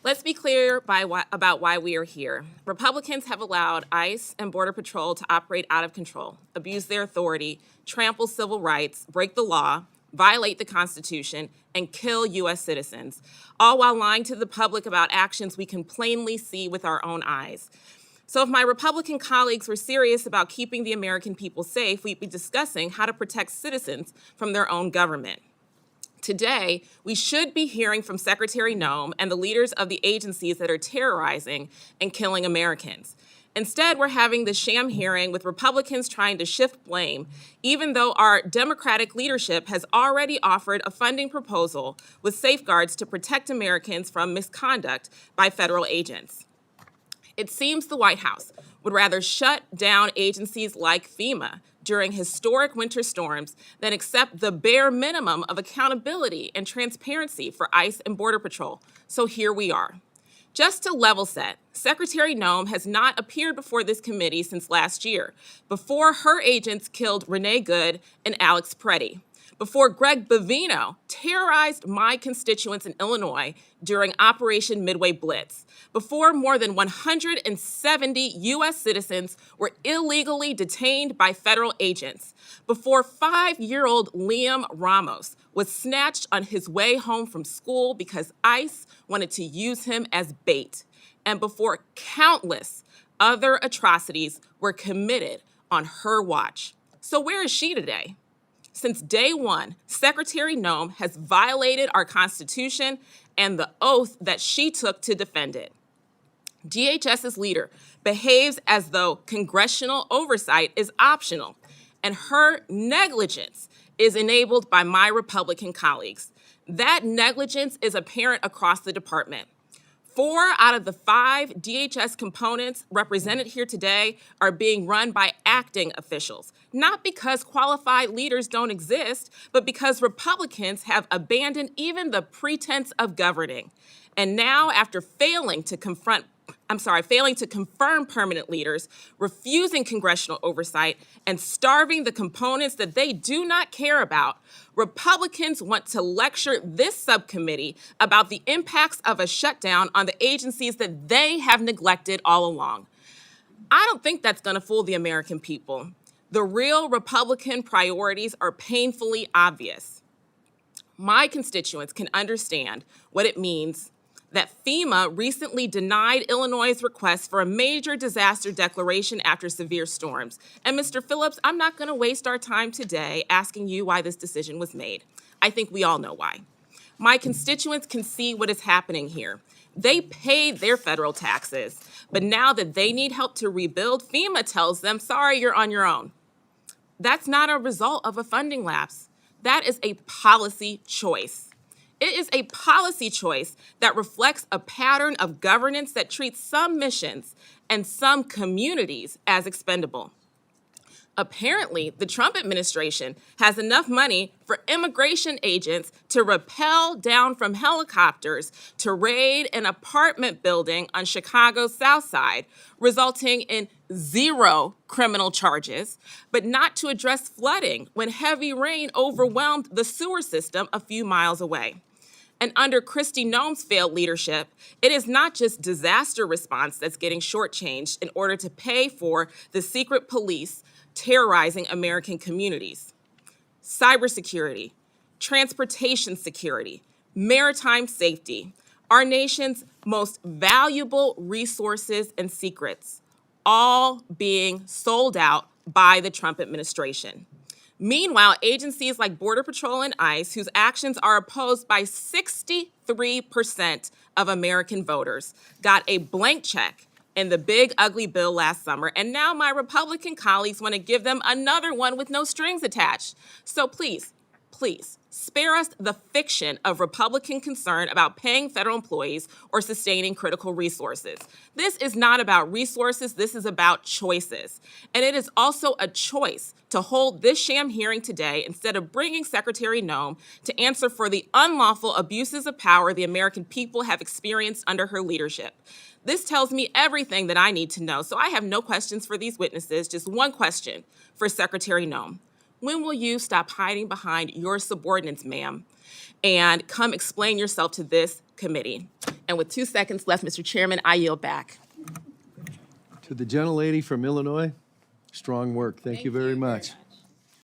Let's be clear about why we are here. Republicans have allowed ICE and Border Patrol to operate out of control, abuse their authority, trample civil rights, break the law, violate the Constitution, and kill U.S. citizens, all while lying to the public about actions we can plainly see with our own eyes. So if my Republican colleagues were serious about keeping the American people safe, we'd be discussing how to protect citizens from their own government. Today, we should be hearing from Secretary Noem and the leaders of the agencies that are terrorizing and killing Americans. Instead, we're having the sham hearing with Republicans trying to shift blame, even though our Democratic leadership has already offered a funding proposal with safeguards to protect Americans from misconduct by federal agents. It seems the White House would rather shut down agencies like FEMA during historic winter storms than accept the bare minimum of accountability and transparency for ICE and Border Patrol. So here we are. Just to level set, Secretary Noem has not appeared before this committee since last year, before her agents killed Renee Good and Alex Preddy, before Greg Bovino terrorized my constituents in Illinois during Operation Midway Blitz, before more than 170 U.S. citizens were illegally detained by federal agents, before 5-year-old Liam Ramos was snatched on his way home from school because ICE wanted to use him as bait, and before countless other atrocities were committed on her watch. So where is she today? Since day one, Secretary Noem has violated our Constitution and the oath that she took to defend it. DHS's leader behaves as though congressional oversight is optional, and her negligence is enabled by my Republican colleagues. That negligence is apparent across the department. 4 out of the 5 DHS components represented here today are being run by acting officials, not because qualified leaders don't exist, but because Republicans have abandoned even the pretense of governing. And now, after failing to confirm permanent leaders, refusing congressional oversight, and starving the components that they do not care about, Republicans want to lecture this subcommittee about the impacts of a shutdown on the agencies that they have neglected all along. I don't think that's going to fool the American people. The real Republican priorities are painfully obvious. My constituents can understand what it means that FEMA recently denied Illinois' request for a major disaster declaration after severe storms. And Mr. Phillips, I'm not going to waste our time today asking you why this decision was made. I think we all know why. My constituents can see what is happening here. They paid their federal taxes, but now that they need help to rebuild, FEMA tells them, sorry, you're on your own. That's not a result of a funding lapse. That is a policy choice. It is a policy choice that reflects a pattern of governance that treats some missions and some communities as expendable. Apparently, the Trump administration has enough money for immigration agents to rappel down from helicopters to raid an apartment building on Chicago's South Side, resulting in 0 criminal charges, but not to address flooding when heavy rain overwhelmed the sewer system a few miles away. And under Kristi Noem's failed leadership, it is not just disaster response that's getting shortchanged in order to pay for the secret police terrorizing American communities. Cybersecurity, transportation security, maritime safety, our nation's most valuable resources and secrets, all being sold out by the Trump administration. Meanwhile, agencies like Border Patrol and ICE, whose actions are opposed by 63% of American voters, got a blank check in the big ugly bill last summer, and now my Republican colleagues want to give them another one with no strings attached. So please, spare us the fiction of Republican concern about paying federal employees or sustaining critical resources. This is not about resources, this is about choices. And it is also a choice to hold this sham hearing today instead of bringing Secretary Noem to answer for the unlawful abuses of power the American people have experienced under her leadership. This tells me everything that I need to know, so I have no questions for these witnesses, just one question for Secretary Noem. When will you stop hiding behind your subordinates, ma'am, and come explain yourself to this committee? And with 2 seconds left, Mr. Chairman, I yield back. To the gentlelady from Illinois, strong work. Thank you very much.